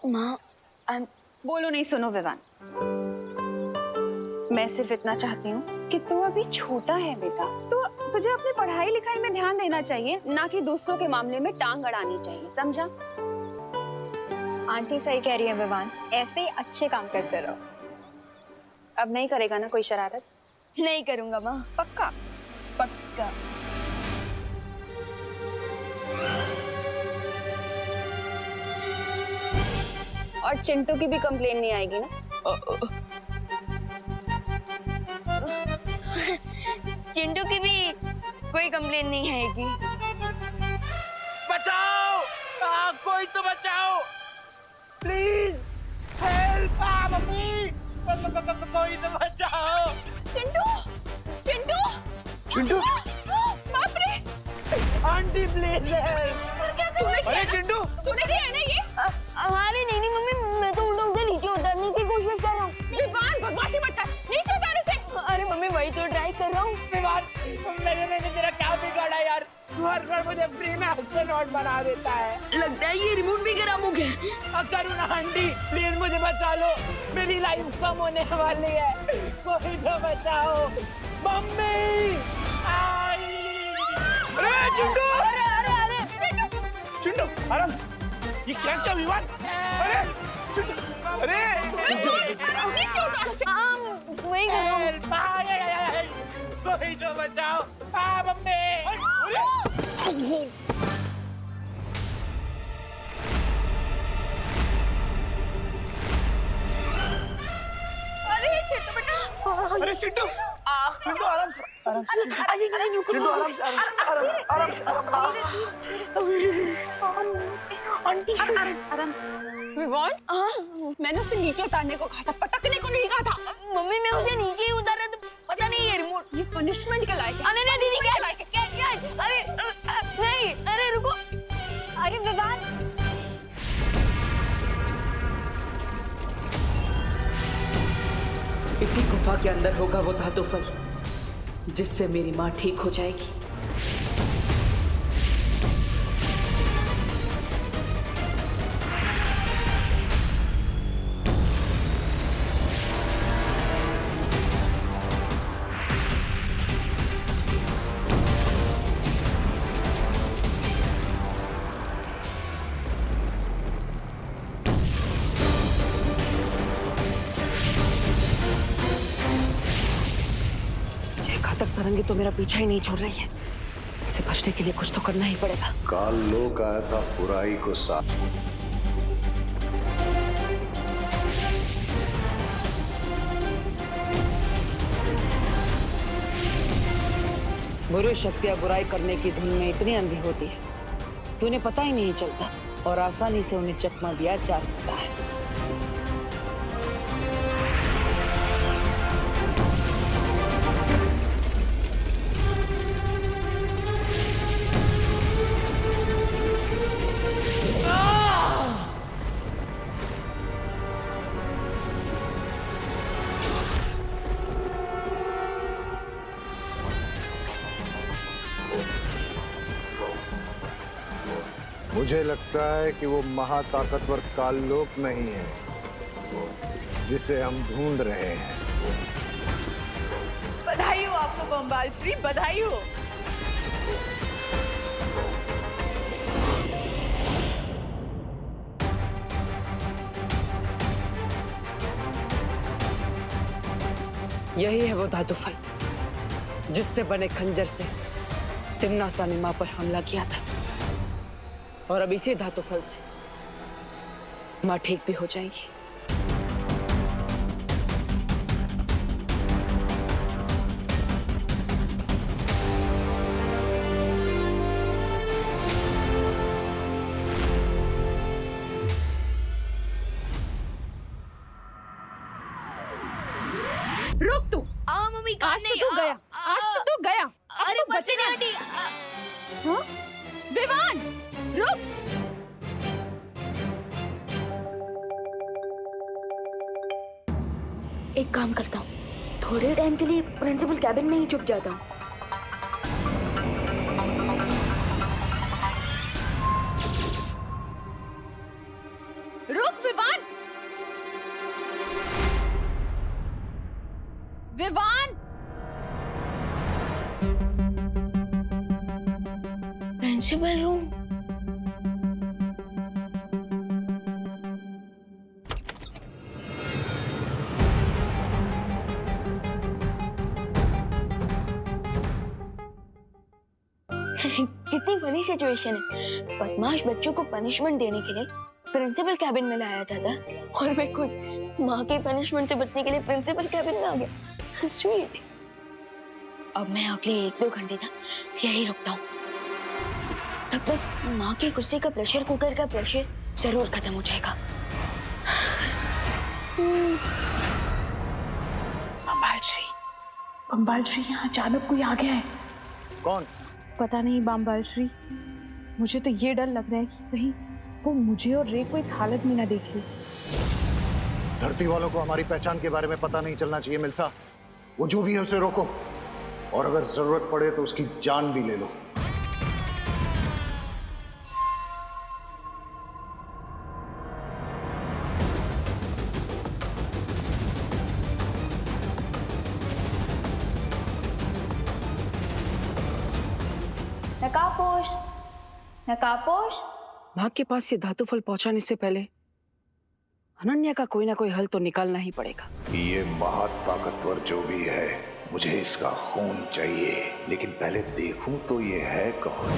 माँ बोलो नहीं, सुनो विवान, मैं सिर्फ इतना चाहती हूँ कि तू अभी छोटा है बेटा, तो तुझे अपनी पढ़ाई लिखाई में ध्यान देना चाहिए, ना कि दूसरों के मामले में टांग अड़ानी चाहिए, समझा? आंटी सही कह रही है विवान, ऐसे ही अच्छे काम करते रहो। अब नहीं करेगा ना कोई शरारत? नहीं करूंगा माँ। पक्का? पक्का। और चिंटू की भी कंप्लेन नहीं आएगी ना? चिंटू की भी कोई कंप्लेन नहीं आएगी। बचाओ! कोई तो बचाओ! Please help! मम्मी! कोई तो बचाओ! चिंटू! चिंटू! चिंटू! बाप रे! Aunty please help! पर क्या तूने अरे चिंटू! तूने किया है ना ये? अरे नहीं मम्मी, मैं तो उल्टों से नीचे उतरने की कोशिश कर रहा हूँ। विवान, बदमाशी मत कर, नीचे उतारने से। अरे मम्मी वही तो ट्राई कर रहा हूँ। मैंने तेरा क्या बिगाड़ा यार? हर बार मुझे फ्री में एस्ट्रोनॉट बना देता है। लगता है ये रिमोट भी खराब हो गया। करुणा आंटी प्लीज मुझे बचा लो, मेरी लाइफ कम होने वाली है, कोई तो बचाओ। मम्मी! अरे चिंटू! अरे चिंटू आराम से, ये क्या क्या विवाद? अरे चिंटू! अरे नीचे उतार से। वही कर रहा हूँ। कोई तो बचाओ। मम्मी! अरे चिंटू बेटा! अरे चिंटू! चिंटू आराम से, आराम से। चिंटू आराम से, आराम से। आराम से। विवान, मैंने उसे नीचे उतारने को कहा था, पटकने को नहीं कहा था। मम्मी मैं उसे नीचे ही उतारा तो पता नहीं ये रिमोट। ये पनिशमेंट के लायक है। अरे नहीं दीदी क्या लायक है? क्या? अरे नहीं, अरे रुको। अरे विवान, इसी गुफा के अंदर होगा वो धातु फल, जिससे मेरी माँ ठीक हो जाएगी। घातक तरंगे तो मेरा पीछा ही नहीं छोड़ रही है, इससे बचने के लिए कुछ तो करना ही पड़ेगा। काल लोक आया था बुराई को साथ। बुरी शक्तियां बुराई करने की धुन में इतनी अंधी होती है कि उन्हें पता ही नहीं चलता और आसानी से उन्हें चकमा दिया जा सकता है। मुझे लगता है कि वो महाताकतवर काललोक नहीं है जिसे हम ढूंढ रहे हैं। बधाई हो आपको बम्बाल श्री, बधाई हो। यही है वो धातु फल जिससे बने खंजर से तिम्नासा ने मां पर हमला किया था, और अब इसी धातु फल से मां ठीक भी हो जाएगी। रुक तू! मम्मी आज तो तू गया, आज तो तू गया। अरे बच्चे ना। आंटी। हाँ? विवान, रुक! एक काम करता हूँ, थोड़े टाइम के लिए प्रिंसिपल कैबिन में ही छुप जाता हूँ। रुक विवान! Principal room. कितनी बड़ी सिचुएशन है। बदमाश बच्चों को पनिशमेंट देने के लिए प्रिंसिपल कैबिन में लाया जाता है और मैं खुद माँ के पनिशमेंट से बचने के लिए प्रिंसिपल कैबिन में आ गया। स्वीट। अब मैं अगले 1-2 घंटे तक यही रुकता हूँ। तब तक माँ के गुस्से का प्रेशर कुकर का प्रेशर जरूर खत्म हो जाएगा। बम्बाल श्री यहाँ अचानक कोई आ गया है। कौन? पता नहीं बम्बाल श्री, मुझे तो ये डर लग रहा है कि कहीं वो मुझे और रे को इस हालत में ना देख ले। धरती वालों को हमारी पहचान के बारे में पता नहीं चलना चाहिए मिल्सा। वो जो भी है उसे रोको, और अगर जरूरत पड़े तो उसकी जान भी ले लो। नकाबपोश, नकाबपोश। माँ के पास ये धातु फल पहुंचाने से पहले अनन्या का कोई ना कोई हल तो निकालना ही पड़ेगा। ये महाताकतवर जो भी है, मुझे इसका खून चाहिए, लेकिन पहले देखूं तो ये है कौन।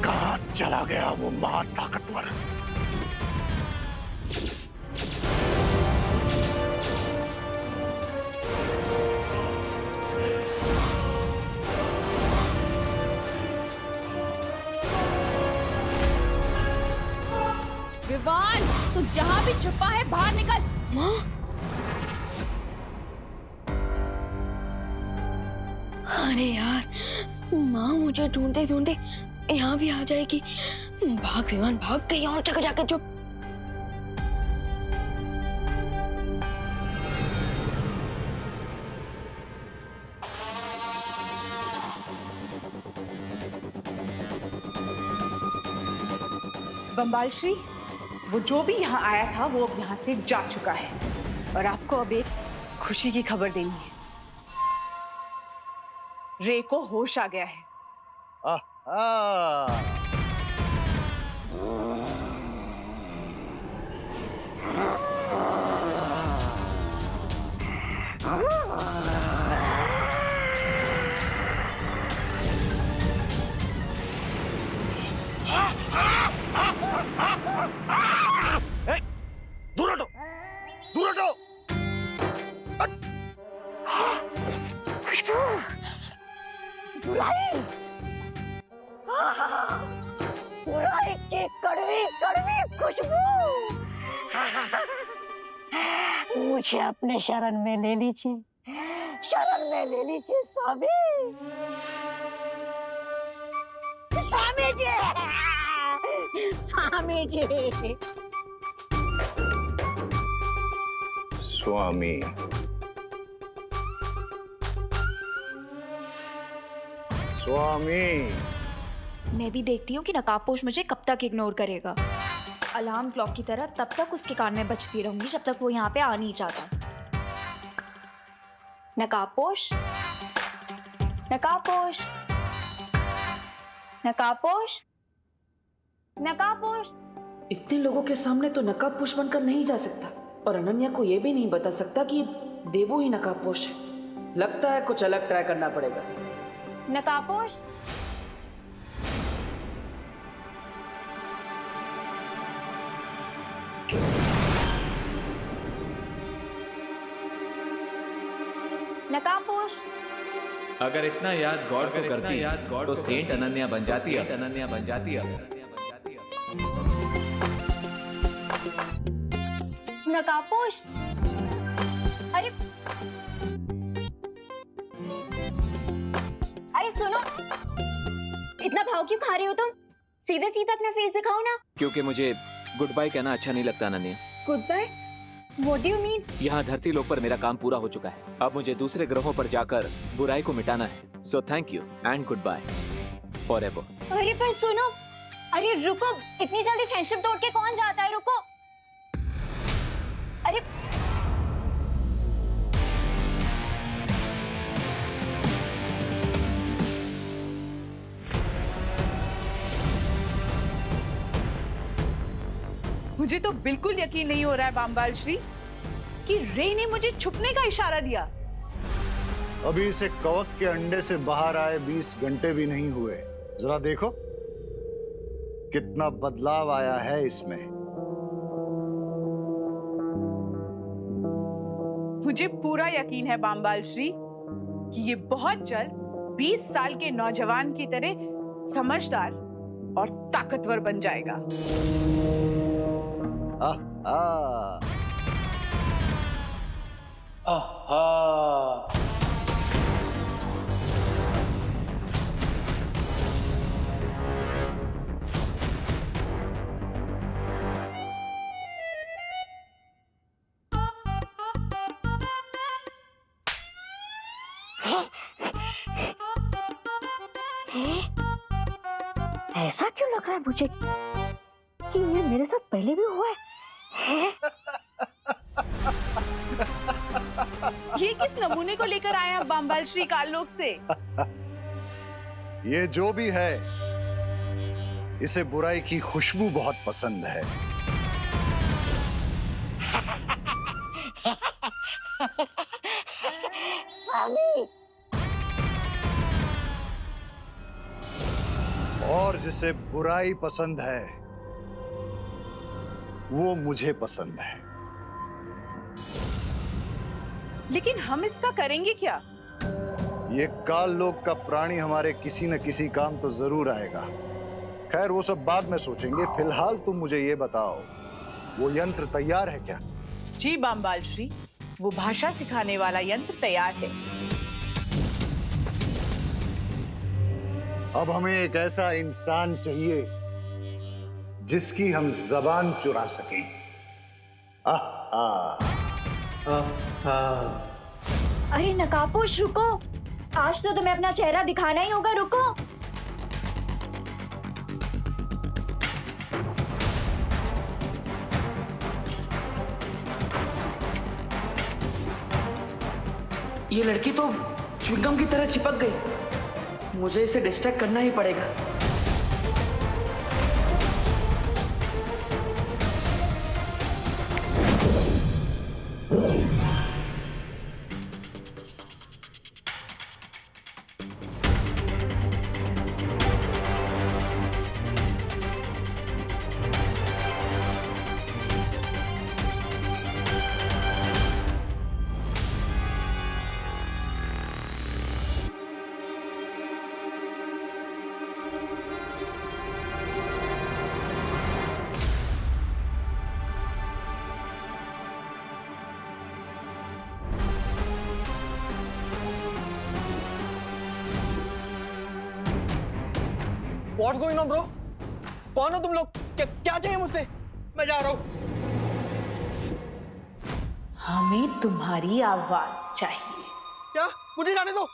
कहाँ चला गया वो महाताकतवर? विवान, तू जहाँ भी छुपा है बाहर निकल। माँ, अरे यार, माँ मुझे ढूंढते ढूंढते यहाँ भी आ जाएगी। भाग विवान भाग, कहीं और जगह जाकर चुप। बम्बाल श्री, वो जो भी यहाँ आया था वो अब यहाँ से जा चुका है, और आपको अब एक खुशी की खबर देनी है। रे को होश आ गया है। दूर हटो, दूर हटो। की कड़वी कड़वी खुशबू। मुझे अपने शरण में ले लीजिए, शरण में ले लीजिए स्वामी। स्वामी जी, स्वामी जी। स्वामी, स्वामी। मैं भी देखती हूँ कि नकाबपोश मुझे कब तक इग्नोर करेगा। अलार्म क्लॉक की तरह तब तक उसके कान में बजती रहूंगी जब तक वो यहाँ पे आ नहीं जाता। नकाबपोश, नकाबपोश, नकाबपोश, नकाबपोश। इतने लोगों के सामने तो नकाबपोश बनकर नहीं जा सकता, और अनन्या को ये भी नहीं बता सकता कि देवू ही नकाबपोश है। लगता है कुछ अलग ट्राई करना पड़ेगा। नकाबपोश, नकाबपोश। अगर इतना याद गॉड को करती तो सेंट अनन्या बन जाती है। अनन्या बन जाती है। नकाबपोश, अरे अरे सुनो, इतना भाव क्यों खा रहे हो तुम? सीधे सीधे अपना फेस दिखाओ ना। क्योंकि मुझे गुड बाय कहना अच्छा नहीं लगता Ananya. Goodbye? What do you mean? यहाँ धरती लोक पर मेरा काम पूरा हो चुका है। अब मुझे दूसरे ग्रहों पर जाकर बुराई को मिटाना है। So thank you and goodbye forever. अरे पर सुनो, अरे रुको, इतनी जल्दी फ्रेंडशिप तोड़ के कौन जाता है? रुको। अरे मुझे तो बिल्कुल यकीन नहीं हो रहा है बामबाल श्री कि रे ने मुझे छुपने का इशारा दिया। अभी इसे कवक के अंडे से बाहर आए 20 घंटे भी नहीं हुए। जरा देखो कितना बदलाव आया है इसमें। मुझे पूरा यकीन है बामबाल श्री कि ये बहुत जल्द 20 साल के नौजवान की तरह समझदार और ताकतवर बन जाएगा। ऐसा क्यों लग रहा है मुझे कि ये मेरे साथ पहले भी हुआ है? ये किस नमूने को लेकर आए हैं बामबाल श्री काललोक से? ये जो भी है, इसे बुराई की खुशबू बहुत पसंद है। और जिसे बुराई पसंद है वो मुझे पसंद है। लेकिन हम इसका करेंगे क्या? ये काल लोक का प्राणी हमारे किसी न किसी काम तो जरूर आएगा। खैर वो सब बाद में सोचेंगे। फिलहाल तुम मुझे ये बताओ, वो यंत्र तैयार है क्या? जी बामबाल श्री, वो भाषा सिखाने वाला यंत्र तैयार है। अब हमें एक ऐसा इंसान चाहिए जिसकी हम जबान चुरा सकें। अरे नकाबपोश रुको, आज तो तुम्हें अपना चेहरा दिखाना ही होगा, रुको। ये लड़की तो च्युइंगम की तरह चिपक गई। मुझे इसे डिस्ट्रैक्ट करना ही पड़ेगा। What's going on, bro? कौन हो तुम लोग? क्या चाहिए मुझसे? मैं जा रहा हूँ। हमें तुम्हारी आवाज चाहिए। क्या? मुझे जाने दो।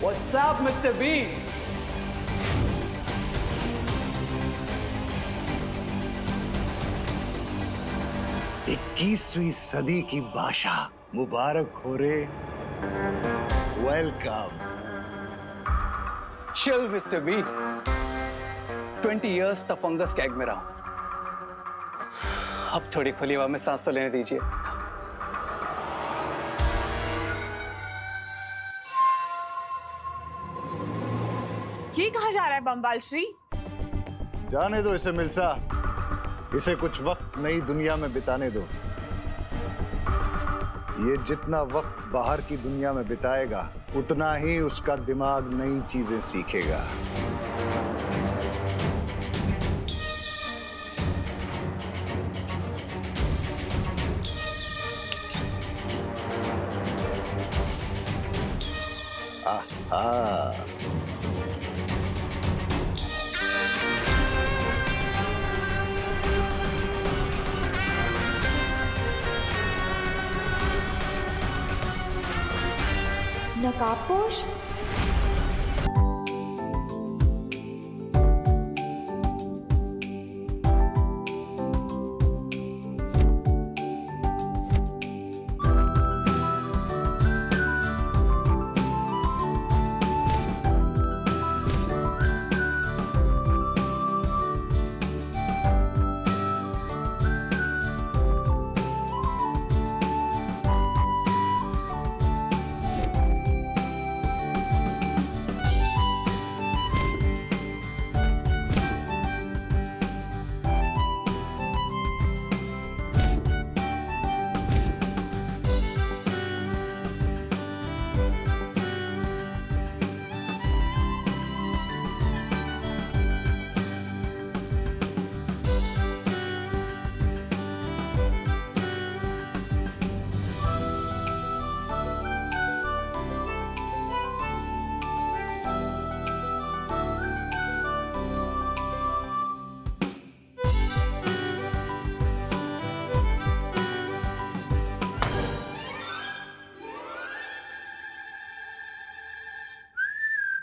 What's up, Mr. Bean? इक्कीसवीं सदी की भाषा मुबारक हो रे। Welcome. Chill, Mr. Bean. 20 years तक फंगस कैग में रहा हूं। अब थोड़ी खुली हवा में सांस तो लेने दीजिए। ये कहाँ जा रहा है बम्बाल श्री? जाने दो इसे मिल्सा, इसे कुछ वक्त नई दुनिया में बिताने दो। ये जितना वक्त बाहर की दुनिया में बिताएगा उतना ही उसका दिमाग नई चीजें सीखेगा। आहा। नकाबपोश?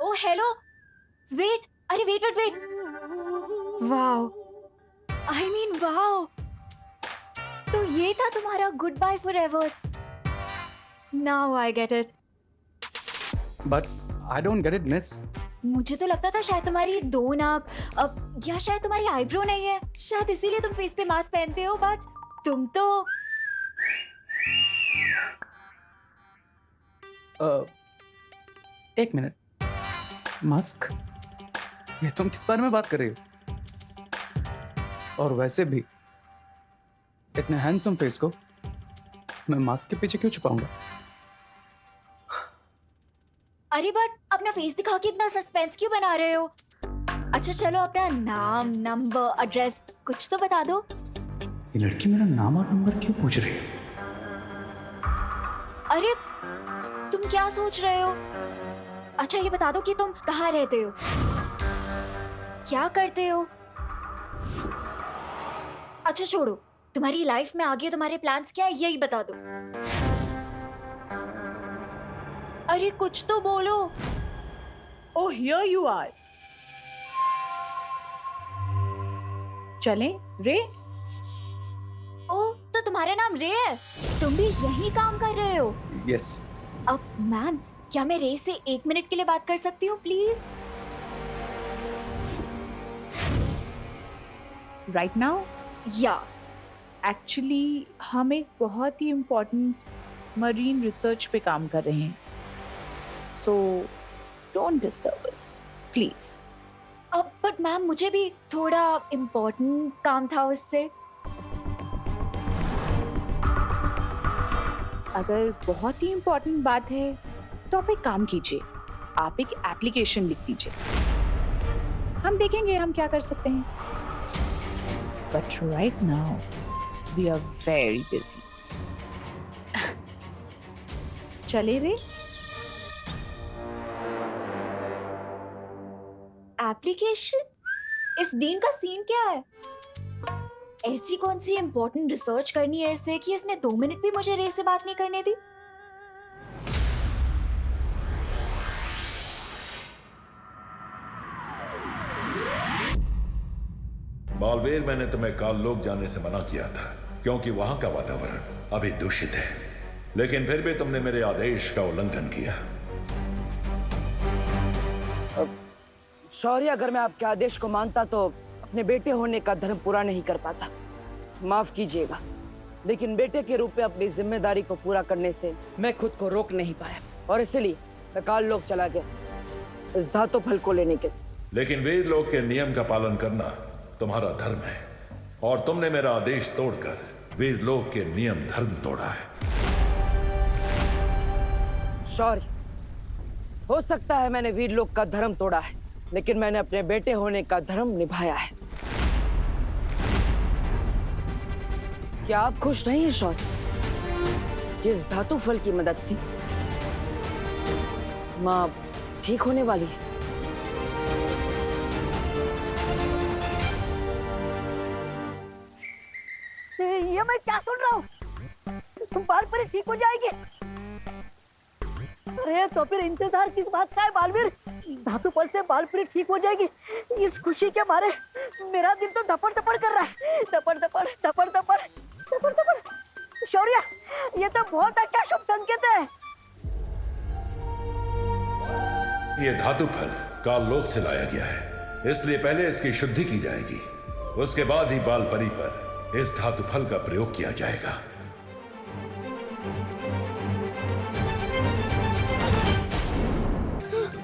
ओ हेलो, वेट, अरे wait wait wait, wow, I mean wow, तो ये था तुम्हारा goodbye forever. Now I get it. But I don't get it miss. मुझे तो लगता था शायद तुम्हारी दो नाक, अब या शायद तुम्हारी आईब्रो नहीं है, शायद इसीलिए तुम फेस पे मास्क पहनते हो, बट तुम तो एक मिनट, मास्क? ये तुम किस बारे में बात कर रही हो? और वैसे भी इतने हैंडसम फेस को मैं मास्क के पीछे क्यों छुपाऊंगा? अरे बट अपना फेस दिखा के इतना सस्पेंस क्यों बना रहे हो? अच्छा चलो अपना नाम, नंबर, एड्रेस कुछ तो बता दो। ये लड़की मेरा नाम और नंबर क्यों पूछ रही है? अरे तुम क्या सोच रहे हो? अच्छा ये बता दो कि तुम कहाँ रहते हो, क्या करते हो? अच्छा छोड़ो, तुम्हारी लाइफ में आगे तुम्हारे प्लान्स क्या है यही बता दो। अरे कुछ तो बोलो। Oh, here you are. चलें, रे? ओ तो तुम्हारा नाम रे है, तुम भी यही काम कर रहे हो? यस। अब मैम क्या मैं रे से 1 मिनट के लिए बात कर सकती हूँ प्लीज? Right now? या एक्चुअली हम एक बहुत ही इम्पोर्टेंट मरीन रिसर्च पे काम कर रहे हैं, so don't disturb us please. अब बट मैम मुझे भी थोड़ा इम्पोर्टेंट काम था उससे। अगर बहुत ही इम्पोर्टेंट बात है तो आप एक काम कीजिए, आप एक एप्लीकेशन लिख दीजिए, हम देखेंगे हम क्या कर सकते हैं। But right now we are very busy. चले रे? एप्लीकेशन? इस डीन का सीन क्या है? ऐसी कौन सी इम्पोर्टेंट रिसर्च करनी है इससे कि इसने 2 मिनट भी मुझे रे से बात नहीं करने दी? बालवीर, मैंने तुम्हें काललोक जाने से मना किया था क्योंकि वहां का वातावरण अभी दूषित है, लेकिन फिर भी तुमने मेरे आदेश का उल्लंघन किया। शौर्य, अगर मैं आपके आदेश को मानता तो अपने बेटे होने का धर्म पूरा नहीं कर पाता। माफ कीजिएगा, लेकिन बेटे के रूप में अपनी जिम्मेदारी को पूरा करने से मैं खुद को रोक नहीं पाया और इसलिए मैं काल लोक चला गया इस धातु फल को लेने के। लेकिन वीर लोक के नियम का पालन करना तुम्हारा धर्म है और तुमने मेरा आदेश तोड़कर वीर लोक के नियम धर्म तोड़ा है। शौर्य, हो सकता है मैंने वीर लोक का धर्म तोड़ा है, लेकिन मैंने अपने बेटे होने का धर्म निभाया है। क्या आप खुश नहीं हैं शौर्य कि इस धातु फल की मदद से माँ ठीक होने वाली है? ये मैं क्या सुन रहा हूँ? तुम बाल पर ठीक हो जाएगी? अरे तो फिर इंतजार किस बात का है बालवीर? धातु फल से बाल परी ठीक हो जाएगी, इस खुशी के मारे मेरा दिल तो धपड़ धपड़ कर रहा है। धपड़ धपड़ धपड़ धपड़ धपड़ धपड़। शौर्य, ये तो बहुत अच्छा शुभ संकेत है। ये धातु फल काल लोक से लाया गया है, इसलिए पहले इसकी शुद्धि की जाएगी, उसके बाद ही बाल परी पर इस धातु फल का प्रयोग किया जाएगा।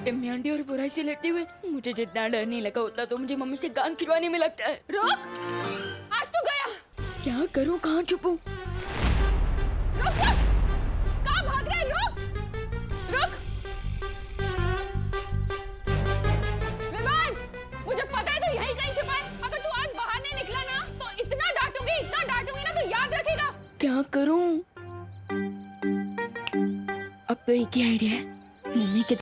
टिम्मी आंटी और बुराई से लड़ते हुए मुझे जितना डर नहीं लगा उतना तो मुझे मम्मी से गान खिलवाने में लगता है। रुक, आज तो गया। क्या करूं, कहाँ छुपूं? रुक रुक, कहाँ भाग रहे? रुक रुक। विमान, मुझे पता है तो यहीं कहीं छिपा है। अगर तू आज बाहर नहीं निकला ना तो इतना डांटूंगी ना तो याद रखेगा। क्या करूं? अब तो एक ही आइडिया है, मम्मी के